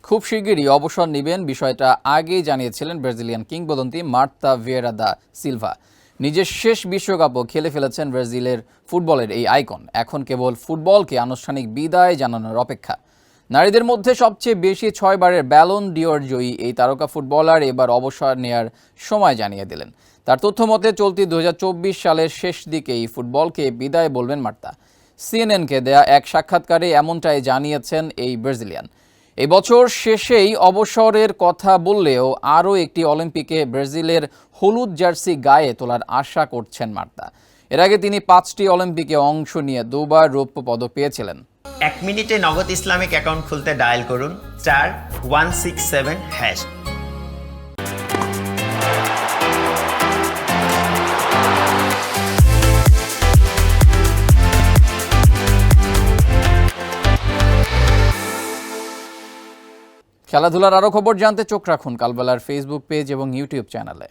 খুব শিগগিরই অবসর নেবেন, বিষয়টা আগেই জানিয়েছিলেন ব্রাজিলিয়ান কিংবদন্তি মার্তা ভিয়েরা দা সিলভা। নিজের শেষ বিশ্বকাপও খেলে ফেলেছেন ব্রাজিলের ফুটবলের এই আইকন। এখন কেবল ফুটবলকে আনুষ্ঠানিক বিদায় জানানোর অপেক্ষা। নারীদের মধ্যে সবচেয়ে বেশি 6 বারের ব্যালন ডিওর জয়ী এই তারকা ফুটবলার এবার অবসর নেয়ার সময় জানিয়ে দিলেন। তার তথ্য মতে চলতি 2024 সালের শেষ দিকেই ফুটবলকে বিদায় বলবেন মার্তা। সিএনএনকে দেয়া এক সাক্ষাৎকারে এমনটাই জানিয়েছেন এই ব্রাজিলিয়ান। এই বছর শেষেই অবসরের কথা বললেও আরও একটি অলিম্পিকে ব্রাজিলের হলুদ জার্সি গায়ে তোলার আশা করছেন মার্তা। এর আগে তিনি 5টি অলিম্পিকে অংশ নিয়ে 2বার রৌপ্য পদক পেয়েছিলেন। 1 মিনিটে নগদ ইসলামিক অ্যাকাউন্ট খুলতে ডায়াল করুন *167#। খেলাধুলার আরও খবর জানতে চোখ রাখুন কালবেলার ফেসবুক পেজ এবং ইউটিউব চ্যানেলে।